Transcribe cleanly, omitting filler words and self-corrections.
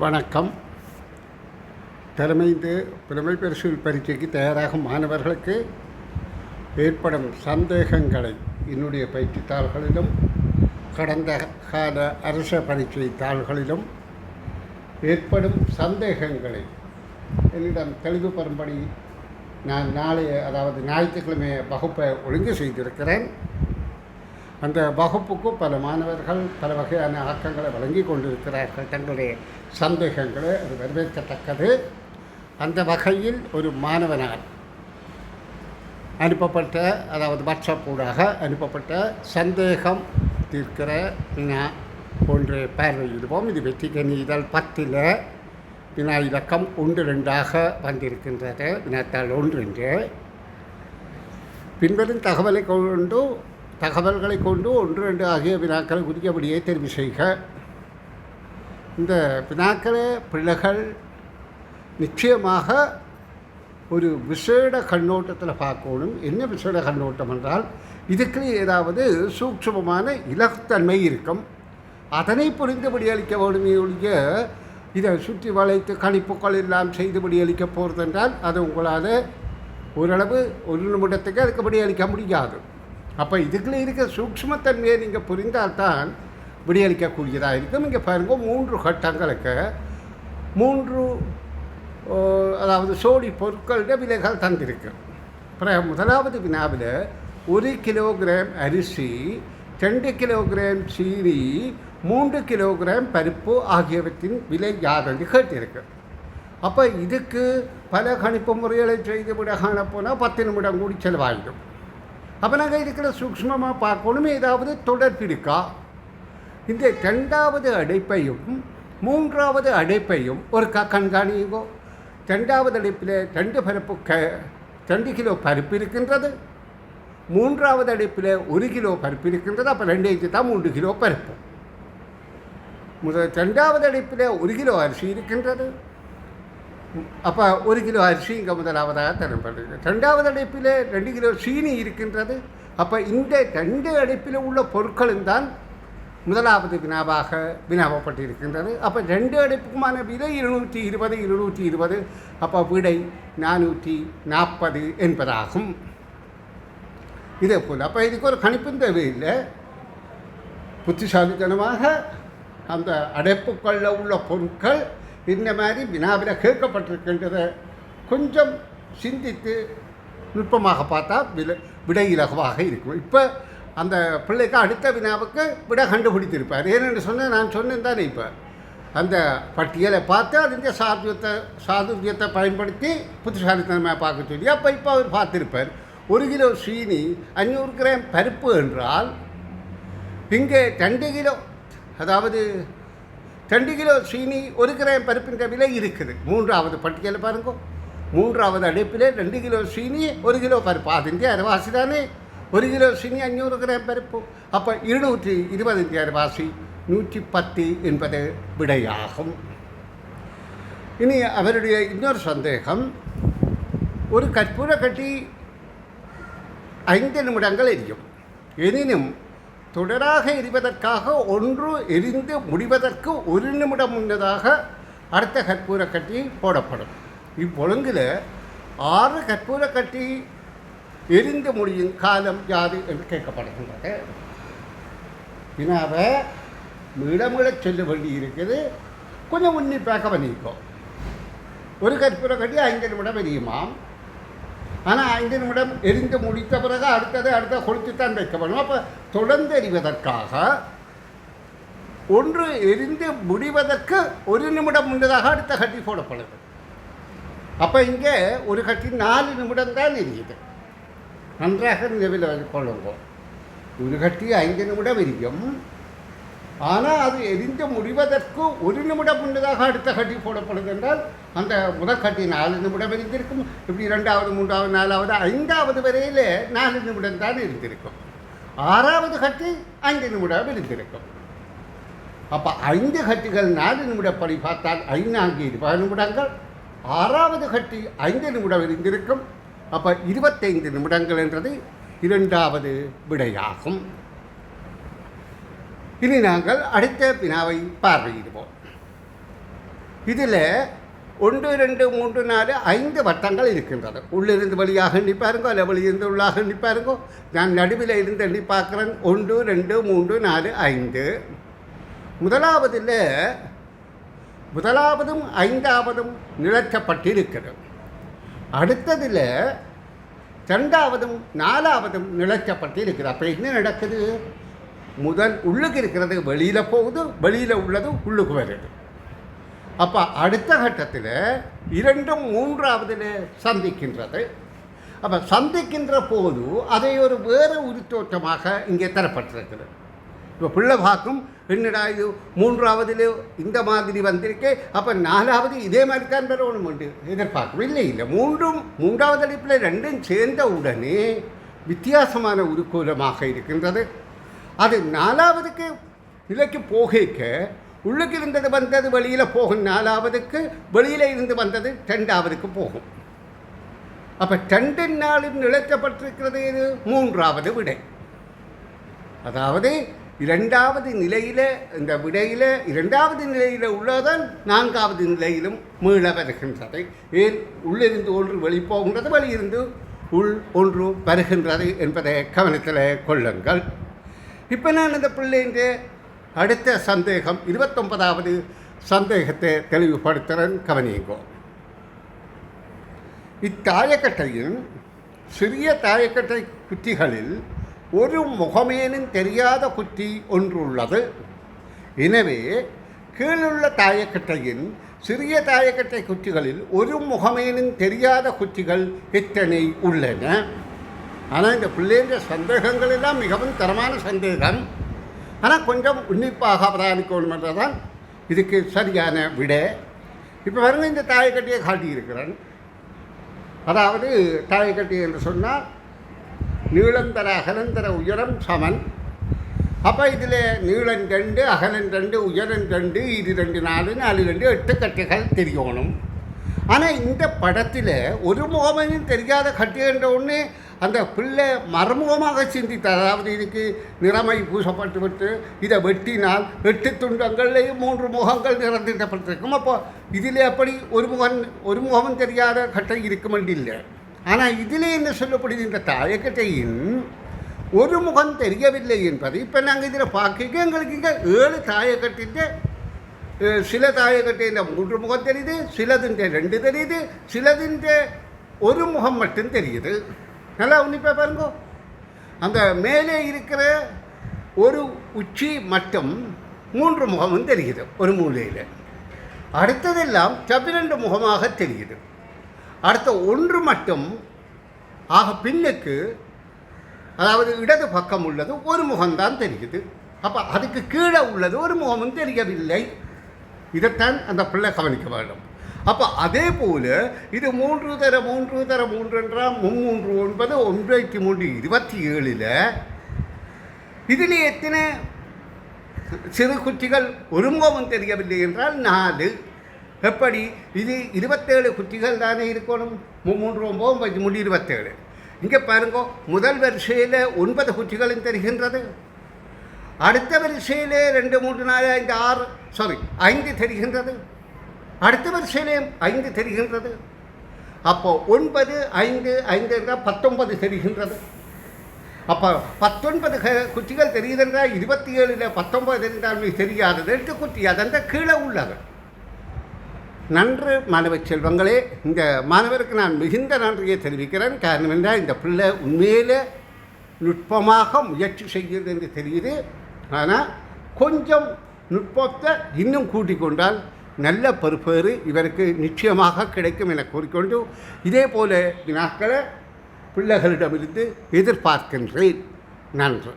வணக்கம். புலமை பரிசில் பரீட்சைக்கு தயாராகும் மாணவர்களுக்கு ஏற்படும் சந்தேகங்களை என்னுடைய பயிற்சித்தாள்களிலும் கடந்த கால அரச பரீட்சை தாள்களிலும் ஏற்படும் சந்தேகங்களை என்னிடம் தெளிவு பெறும்படி நான் அதாவது ஞாயிற்றுக்கிழமை வகுப்பை ஒழுங்கு செய்திருக்கிறேன். அந்த வகுப்புக்கு பல மாணவர்கள் பல வகையான ஆக்கங்களை வழங்கி கொண்டிருக்கிறார்கள். தங்களுடைய சந்தேகங்களை அது வரவேற்கத்தக்கது. அந்த வகையில் ஒரு மாணவனால் அனுப்பப்பட்ட, அதாவது வாட்ஸ்அப் ஊடாக அனுப்பப்பட்ட சந்தேகம் தீர்க்கிற வினா ஒன்று பார்வையிடுவோம். இது வெற்றிக்கணி இதழ் 10 வினா இலக்கம் 1-2 வந்திருக்கின்றது. வினாத்தாள் 1 பின்வரும் தகவல்களை கொண்டு 1-2 ஆகிய வினாக்களை உரியபடியே தெரிவு செய்க. இந்த வினாக்களை பிள்ளைகள் நிச்சயமாக ஒரு விசேட கண்ணோட்டத்தில் பார்க்கணும். என்ன விசேட கண்ணோட்டம் என்றால், இதுக்கு ஏதாவது சூட்சமமான இலகுத்தன்மை இருக்கும். அதனை புரிந்தபடி அளிக்க வேணுமே ஒழிய இதை சுற்றி வளைத்து கணிப்புகள் எல்லாம் செய்துபடி அளிக்க போகிறதென்றால் அது உங்களால் ஓரளவு ஒரு நிமிடத்துக்கு அதுக்குபடி அளிக்க முடியாது. அப்போ இதுக்குள்ளே இருக்கிற சூக்ஷ்மத்தன்மையை நீங்கள் புரிந்தால்தான் விடியளிக்கக்கூடியதாக இருக்கும். இங்கே பாருங்கள், 3 கட்டங்களுக்கு 3 அதாவது சோடி பொருட்களோட விலைகள் தந்திருக்கு. அப்புறம் முதலாவது வினாவில் 1 கிலோகிராம் அரிசி, 2 கிலோகிராம் சீனி, 3 கிலோகிராம் பருப்பு ஆகியவற்றின் விலை யாரென்று கேட்டிருக்கு. அப்போ இதுக்கு பல கணிப்பு முறைகளை செய்து விட காணப்போனால் 10 நிமிடம் கூடி செலவாகிடும். அப்போ நாங்கள் இருக்கிற சூக்ஷ்மமாக பார்க்கணும், ஏதாவது தொடர்பு இருக்கா. இந்த 2வது அடைப்பையும் 3வது அடைப்பையும் ஒரு கண்காணிங்கோ. 2வது அடைப்பில் 2 கிலோ பருப்பு இருக்கின்றது, 3வது அடைப்பில் 1 கிலோ பருப்பு இருக்கின்றது. அப்போ 2 தான் 3 கிலோ பருப்பு. 2வது அடைப்பில் 1 கிலோ அரிசி இருக்கின்றது. அப்போ 1 கிலோ அரிசி இங்கே முதலாவதாக தரப்படுது. 2வது அடைப்பில் 2 கிலோ சீனி இருக்கின்றது. அப்போ இந்த 2 அடைப்பில் உள்ள பொருட்களும் தான் முதலாவது வினாவாக வினாவப்பட்டிருக்கின்றது. அப்போ 2 அடைப்புக்குமான விலை 220. அப்போ விடை 440 என்பதாகும். இதே போல் அப்போ இதுக்கு ஒரு கணிப்பும் தேவையில்லை. புத்திசாலித்தனமாக அந்த அடைப்புக்களில் உள்ள பொருட்கள் இந்த மாதிரி வினாவில் கேட்கப்பட்டிருக்கின்றதை கொஞ்சம் சிந்தித்து நுட்பமாக பார்த்தா விடை இலகுவாக இருக்கும். இப்போ அந்த பிள்ளைக்கு அடுத்த வினாவுக்கு விடை கண்டுபிடித்திருப்பார். ஏனென்று சொன்னால் நான் சொன்னேன் தானே, இப்போ அந்த பட்டியலை பார்த்து அதிൻ്റെ சாதுரியத்தை பயன்படுத்தி புத்திசாலித்தனமாக பார்க்க சொல்லி இப்போ அவர் பார்த்துருப்பார். 1 கிலோ சீனி, 500 கிராம் பருப்பு என்றால் இங்கே 2 கிலோ, அதாவது 2 கிலோ சீனி 1 கிராம் பருப்பின்ற விலை இருக்குது. 3வது பட்டியலை பாருங்க, 3வது அடைப்பில் 2 கிலோ சீனி 1 கிலோ பருப்பு, அதிൻ്റെ அரைவாசி தானே 1 கிலோ சீனி 500 கிராம் பருப்பு. அப்போ 220 அரைவாசி 110 என்பது விடையாகும். இனி அவருடைய இன்னொரு சந்தேகம், ஒரு கற்பூர கட்டி 5 நிமிடங்கள் எரியும். எனினும் தொடராக எரிவதற்காக ஒன்று எரிந்து முடிவதற்கு 1 நிமிடம் முன்னதாக அடுத்த கற்பூர கட்டி போடப்படும். இப்பொழுங்கில் 6 கற்பூர கட்டி எரிந்து முடியும் காலம் யாது என்று கேட்கப்படுகின்றது. வினாவை மீள சொல்ல வேண்டி இருக்குது. கொஞ்சம் உன்னிப்பாக பண்ணிக்கும். ஒரு கற்பூர கட்டி 5 நிமிடம் எரியுமாம். ஆனால் 5 நிமிடம் எரிந்து முடித்த பிறகு அடுத்த கொளுத்து தான் வைக்கப்படும். அப்போ தொடர்ந்து எரிவதற்காக ஒன்று எரிந்து முடிவதற்கு 1 நிமிடம் முன்னதாக அடுத்த கட்டி போடப்படுது. அப்போ இங்கே ஒரு கட்டி 4 நிமிடம் தான் எரியுது. நன்றாக நினைவில் கொள்ளுங்க. ஒரு கட்டி 5 நிமிடம் எரியும். ஆனால் அது எரிந்து முடிவதற்கு 1 நிமிடம் முன்னதாக அடுத்த கட்டி போடப்படுது என்றால் அந்த முதல் கட்டி 4 நிமிடம் எரிந்திருக்கும். இப்படி 2வது 3வது 4வது 5வது வரையில் 4 நிமிடம் தான் இருந்திருக்கும். 6வது கட்டி 5 நிமிடம் இருந்திருக்கும். அப்போ 5 கட்டிகள் 4 நிமிடப்படி பார்த்தால் 20 நிமிடங்கள். 6வது கட்டி 5 நிமிடம் இருந்திருக்கும். அப்போ 25 நிமிடங்கள் என்றது 2வது விடையாகும். இனி நாங்கள் அடுத்த வினாவை பார்வையிடுவோம். இதில் 1 2 3 4 5 வட்டங்கள் இருக்கின்றது. உள்ளிருந்து வழியாக எண்ணி பாருங்கோ, அல்ல வெளியிருந்து உள்ளாக எண்ணி பாருங்கோ. நான் நடுவில் இருந்து எண்ணி பார்க்குறேன். 1 2 3 4 5. முதலாவதும் 5ஆவதும் நிழற்றப்பட்டிருக்கிறது. அடுத்ததில் 2ஆவதும் 4ஆவதும் நிழற்றப்பட்டு இருக்கிறது. அப்போ என்ன நடக்குது? முதல் உள்ளுக்கு இருக்கிறது வெளியில் போகுது, வெளியில் உள்ளது உள்ளுக்கு வருது. அப்போ அடுத்த கட்டத்தில் 2ம் 3ஆவதில் சந்திக்கின்றது. அப்போ சந்திக்கின்ற போது அதை ஒரு வேறு உருத்தோற்றமாக இங்கே தரப்பட்டிருக்கிறது. இப்போ பிள்ளை பார்க்கும், என்னடா இது 3ஆவதில் இந்த மாதிரி வந்திருக்கே, அப்போ 4ஆவது இதே மாதிரி தான் வரணும் என்று எதிர்பார்க்கும். இல்லை 3ஆவது அடிப்பில் 2ம் சேர்ந்த உடனே வித்தியாசமான உருக்கோலமாக இருக்கின்றது. அது 4ஆவதுக்கு நிலைக்கு போகைக்க உள்ளுக்கு இருந்தது வந்தது வெளியில் போகும். 4ஆவதுக்கு வெளியில் இருந்து வந்தது 2ஆவதுக்கு போகும். அப்போ 2 4 நிலைக்கப்பட்டிருக்கிறது. இது 3ஆவது விடை. அதாவது 2வது நிலையில், இந்த விடையில் 2வது நிலையில் உள்ளதான் 4வது நிலையிலும் மீள வருகின்றது. ஏன் உள்ளிருந்து ஒன்று வெளிப்போகின்றது, வெளியிருந்து உள் ஒன்று வருகின்றது என்பதை கவனத்தில் கொள்ளுங்கள். இப்போ நான் இந்த பிள்ளைன்ற அடுத்த சந்தேகம் 29வது சந்தேகத்தை தெளிவுபடுத்துகிறேன், கவனியுங்கோ. இத்தாயக்கட்டையின் சிறிய தாயக்கட்டை குட்டிகளில் ஒரு முகமேனும் தெரியாத குட்டி ஒன்று உள்ளது. எனவே கீழுள்ள தாயக்கட்டையின் சிறிய தாயக்கட்டை குட்டிகளில் ஒரு முகமேனும் தெரியாத குட்டிகள் எத்தனை உள்ளன? ஆனால் இந்த பிள்ளைன்ற சந்தேகங்கள் எல்லாம் மிகவும் தரமான சந்தேகம். ஆனால் கொஞ்சம் உன்னிப்பாக அவதானிக்கணும் என்றதான் இதுக்கு சரியான விடை. இப்போ பாருங்க, இந்த தாயக்கட்டியை காட்டியிருக்கிறேன். அதாவது தாயக்கட்டி என்று சொன்னால் நீளந்தர அகலந்தர உயரம் சமன். அப்போ இதில் நீளம் 2, அகலம் 2, உயரம் 2, இது 2 4 4 2 8 கட்டைகள் தெரியணும். ஆனால் இந்த படத்தில் ஒரு முகமையும் தெரியாத கட்டி என்ற ஒன்று அந்த பிள்ளை மறைமுகமாக சிந்தித்தார். அதாவது இதுக்கு நிறமை பூசப்பட்டு விட்டு இதை வெட்டினால் 8 துண்டங்கள்லேயும் 3 முகங்கள் நிறந்திடப்பட்டிருக்கும். அப்போ இதில் அப்படி ஒரு முகமும் தெரியாத கட்டை இருக்குமென்று இல்லை. ஆனால் இதில் என்ன சொல்லப்படுது? இந்த தாயக்கட்டையின் ஒரு முகம் தெரியவில்லை என்பது இப்போ நாங்கள் இதில் பார்க்க எங்களுக்கு இங்கே 7 தாயக்கட்டிൻ്റെ சில தாயக்கட்டிൻ്റെ 3 முகம் தெரியுது, சிலதிൻ്റെ 2 தெரியுது, சிலதிൻ്റെ ஒரு முகம் மட்டும் தெரியுது. நல்லா உன்னிப்பாக பாருங்கோ. அந்த மேலே இருக்கிற ஒரு உச்சி மட்டும் 3 முகமும் தெரியுது ஒரு மூலையில். அடுத்ததெல்லாம் 12 முகமாக தெரியுது. அடுத்த ஒன்று மட்டும் ஆக பின்னுக்கு, அதாவது இடது பக்கம் உள்ளது ஒரு முகம்தான் தெரியுது. அப்போ அதுக்கு கீழே உள்ளது ஒரு முகமும் தெரியவில்லை. இதைத்தான் அந்த பிள்ளை கவனிக்க வேண்டும். அப்போ அதே போல் இது 3 தர 3 தர 3 என்றால் 3 9 1 3 27. இதில் எத்தனை சிறு குட்டிகள் ஒரு முகமும் தெரியவில்லை என்றால் 4. எப்படி? இது 27 குட்டிகள் தானே இருக்கணும். 3 9 27. இங்கே பாருங்கோ, முதல் வரிசையில் 9 குட்டிகளும் தெரிகின்றது. அடுத்த வரிசையில் 2 3 4 5 5 தெரிகின்றது. அடுத்த வரிசையிலேயும் 5 தெரிகின்றது. அப்போ 9 5 5 என்றால் 19 தெரிகின்றது. அப்போ 19 குட்டிகள் தெரியுதுன்றால் 27ல் 19 என்றால் தெரியாதது 8 குட்டி. அதென்ற கீழே உள்ளது. நன்று மாணவ செல்வங்களே, இந்த மாணவருக்கு நான் மிகுந்த நன்றியை தெரிவிக்கிறேன். காரணம் என்றால் இந்த பிள்ளை உண்மையில் நுட்பமாக முயற்சி செய்கிறது என்று தெரியுது. ஆனால் கொஞ்சம் நுட்பத்தை இன்னும் கூட்டிக் கொண்டால் நல்ல பெறுபேறு இவருக்கு நிச்சயமாக கிடைக்கும் என கூறிக்கொண்டு, இதே போல வினாக்களை பிள்ளைகளிடமிருந்து எதிர்பார்க்கின்றேன். நன்றி.